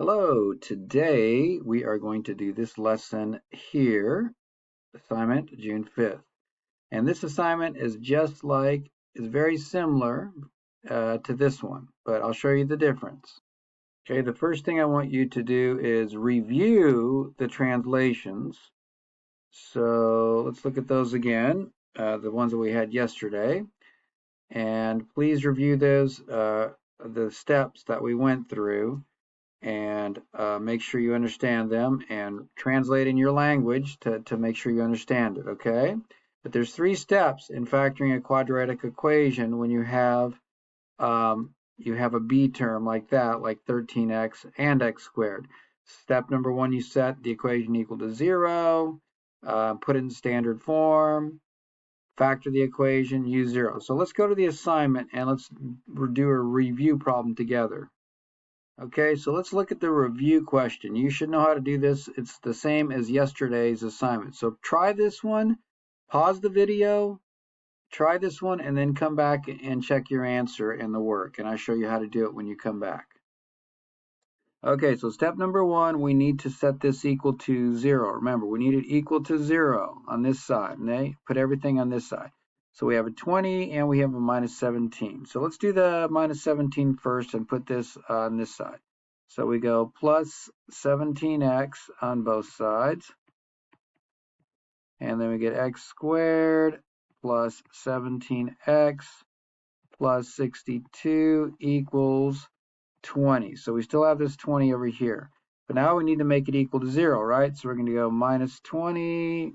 Hello, today we are going to do this lesson here, assignment June 5th. And this assignment is very similar to this one, but I'll show you the difference. Okay, the first thing I want you to do is review the translations. So let's look at those again, the ones that we had yesterday. And please review the steps that we went through and make sure you understand them and translate in your language to make sure you understand it, okay? But there's 3 steps in factoring a quadratic equation when you have a b term like that, like 13x and x squared. Step number 1, you set the equation equal to 0, put it in standard form, factor the equation, use 0. So let's go to the assignment and let's do a review problem together. Okay, so let's look at the review question. You should know how to do this. It's the same as yesterday's assignment. So try this one, pause the video, try this one, and then come back and check your answer and the work. And I'll show you how to do it when you come back. Okay, so step number 1, we need to set this equal to 0. Remember, we need it equal to 0 on this side. Okay? Put everything on this side. So we have a 20 and we have a minus 17. So let's do the minus 17 first and put this on this side. So we go plus 17x on both sides. And then we get x squared plus 17x plus 62 equals 20. So we still have this 20 over here. But now we need to make it equal to 0, right? So we're going to go minus 20,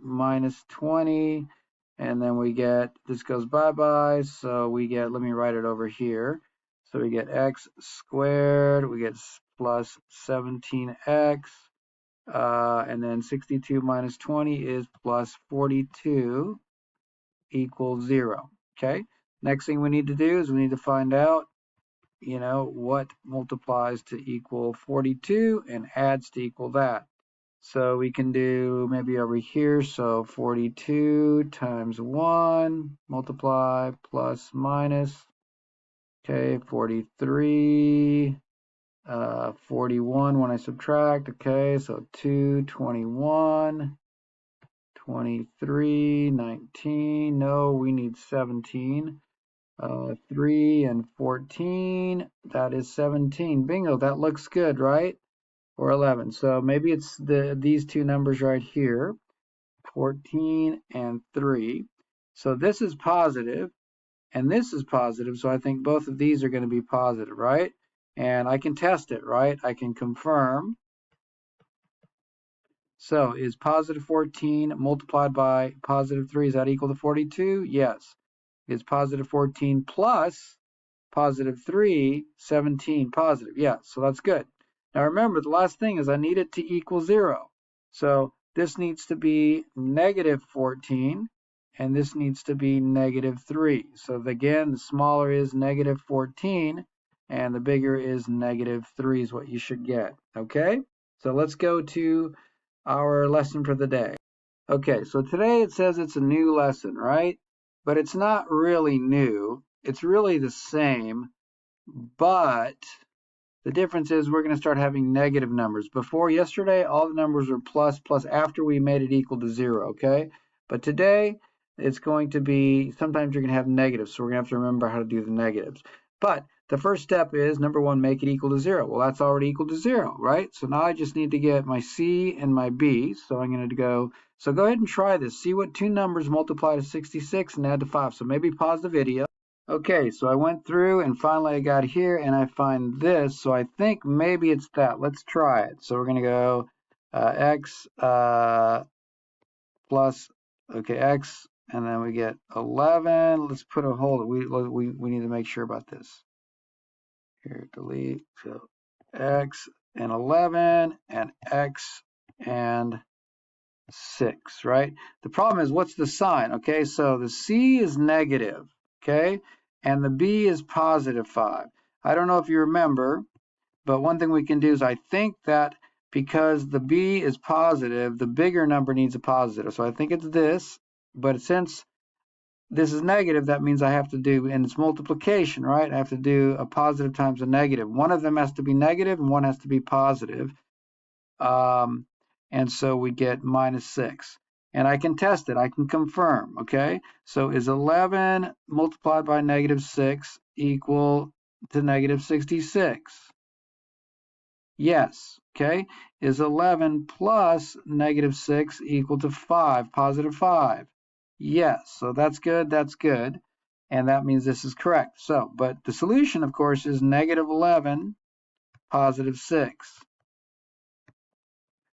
and then we get, this goes bye-bye, so we get, let me write it over here. So we get x squared, we get plus 17x, and then 62 minus 20 is plus 42 equals 0, okay? Next thing we need to do is we need to find out, what multiplies to equal 42 and adds to equal that. So we can do maybe over here, so 42 times 1, multiply, plus, minus, okay, 43, 41 when I subtract, okay, so 2, 21, 23, 19, no, we need 17. 3 and 14, that is 17. Bingo, that looks good, right? Or 11. So maybe it's these two numbers right here, 14 and 3. So this is positive, and this is positive, so I think both of these are going to be positive, right? And I can test it, right? I can confirm. So is positive 14 multiplied by positive 3, is that equal to 42? Yes. Is positive 14 plus positive 3, 17 positive? Yeah, so that's good. Now remember, the last thing is I need it to equal 0. So this needs to be negative 14, and this needs to be negative 3. So again, the smaller is negative 14, and the bigger is negative 3 is what you should get. Okay? So let's go to our lesson for the day. Okay, so today it says it's a new lesson, right? But it's not really new. It's really the same, but the difference is we're going to start having negative numbers. Before yesterday, all the numbers were plus after we made it equal to 0, okay? But today, it's going to be, sometimes you're going to have negatives, so we're going to have to remember how to do the negatives. But the first step is, number 1, make it equal to 0. Well, that's already equal to 0, right? So now I just need to get my C and my B, so I'm going to go, so go ahead and try this. See what two numbers multiply to 66 and add to 5. So maybe pause the video. Okay, so I went through and finally I got here and I find this. So I think maybe it's that. Let's try it. So we're going to go x plus, okay, x, and then we get 11. Let's put a hold. We need to make sure about this. Here, delete. So x and 11 and x and 6, right? The problem is, what's the sign? Okay, so the C is negative, okay, and the B is positive 5. I don't know if you remember, but one thing we can do is I think that because the B is positive, the bigger number needs a positive. So I think it's this, but since this is negative, that means I have to do, and it's multiplication, right? I have to do a positive times a negative. One of them has to be negative and one has to be positive. And so we get -6. And I can test it. I can confirm, okay? So is 11 multiplied by -6 equal to -66? Yes, okay? Is 11 plus -6 equal to 5, +5? Yes, so that's good, that's good. And that means this is correct. So, but the solution, of course, is -11, +6.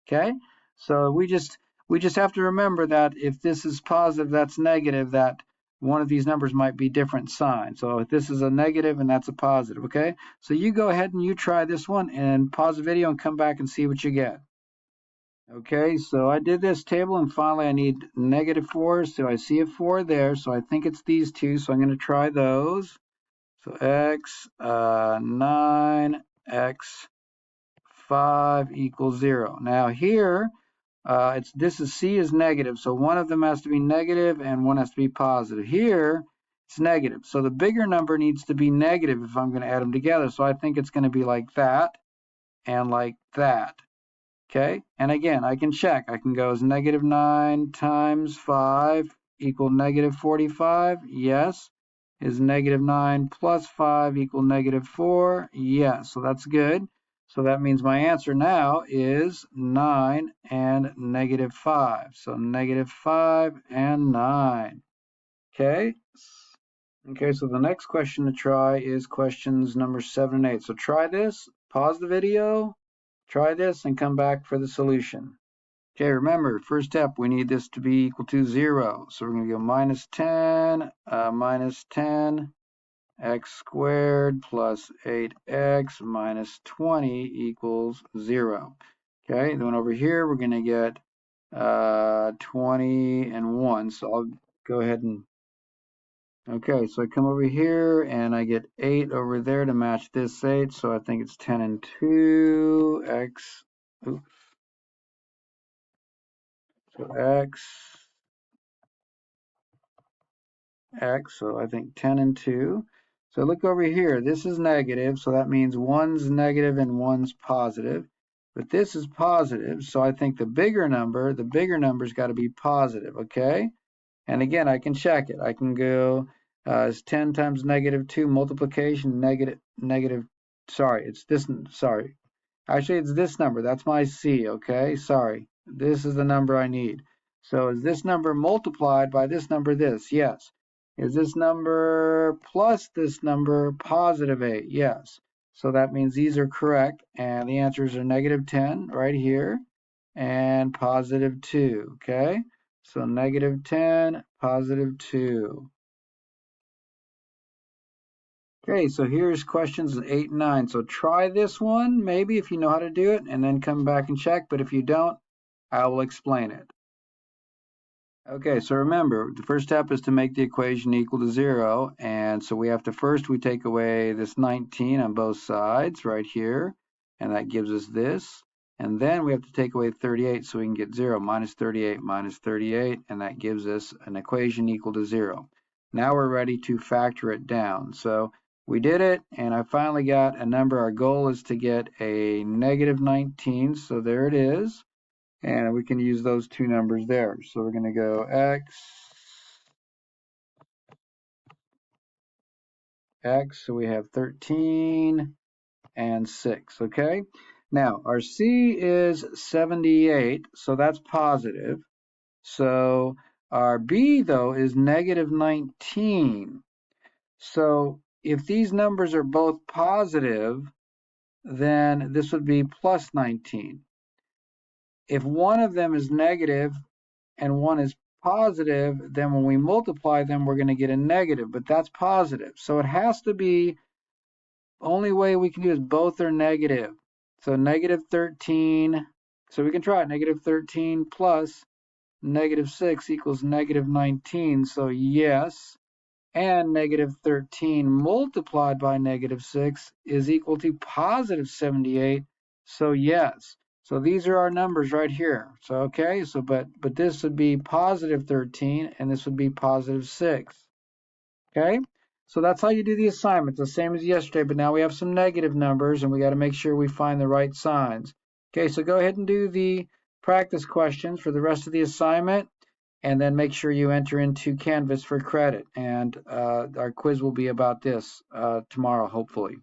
Okay, so we just have to remember that if this is positive, that's negative, that one of these numbers might be different signs. So if this is a negative and that's a positive, okay? So you go ahead and you try this one and pause the video and come back and see what you get. Okay, so I did this table and finally I need -4, so I see a 4 there, so I think it's these two, so I'm going to try those. So x 9, x 5 equals 0. Now here, this is C is negative, so one of them has to be negative and one has to be positive. Here, it's negative, so the bigger number needs to be negative if I'm going to add them together. So I think it's going to be like that and like that. Okay, and again, I can check. I can go as -9 times 5 equal -45. Yes. Is -9 plus 5 equal -4? Yes, so that's good. So that means my answer now is 9 and -5. So -5 and 9. Okay. Okay, so the next question to try is questions number 7 and 8. So try this, pause the video, try this, and come back for the solution. Okay, remember, first step, we need this to be equal to 0. So we're going to go -10, -10, x squared plus 8x minus 20 equals 0. Okay, then over here, we're going to get 20 and 1. So I'll go ahead and, okay, so I come over here and I get 8 over there to match this 8. So I think it's 10 and 2, x, oops. So x, so I think 10 and 2. So look over here, this is negative, so that means one's negative and one's positive. But this is positive, so I think the bigger number's got to be positive, okay? And again, I can check it. I can go, it's 10 times -2 multiplication, sorry. Actually, it's this number. That's my C, okay? Sorry. This is the number I need. So is this number multiplied by this number this? Yes. Is this number plus this number +8? Yes. So that means these are correct. And the answers are -10 right here and +2, okay? So -10, +2. Okay, so here's questions 8 and 9. So try this one, maybe if you know how to do it, and then come back and check. But if you don't, I will explain it. Okay, so remember, the first step is to make the equation equal to 0. And so we have to first, we take away this 19 on both sides right here. And that gives us this. And then we have to take away 38 so we can get 0, -38 minus 38. And that gives us an equation equal to 0. Now we're ready to factor it down. So we did it, and I finally got a number. Our goal is to get a -19. So there it is. And we can use those two numbers there. So we're going to go x, so we have 13 and 6, okay? Now, our C is 78, so that's positive. So our B, though, is -19. So if these numbers are both positive, then this would be +19. If one of them is negative and one is positive, then when we multiply them, we're going to get a negative, but that's positive. So it has to be, only way we can do is both are negative. So -13, so we can try it, -13 plus -6 equals -19. So yes, and -13 multiplied by -6 is equal to +78. So yes. So these are our numbers right here. So, okay, so but this would be positive 13 and this would be positive 6. Okay, so that's how you do the assignment. The same as yesterday, but now we have some negative numbers and we got to make sure we find the right signs. Okay, so go ahead and do the practice questions for the rest of the assignment and then make sure you enter into Canvas for credit. And our quiz will be about this tomorrow, hopefully.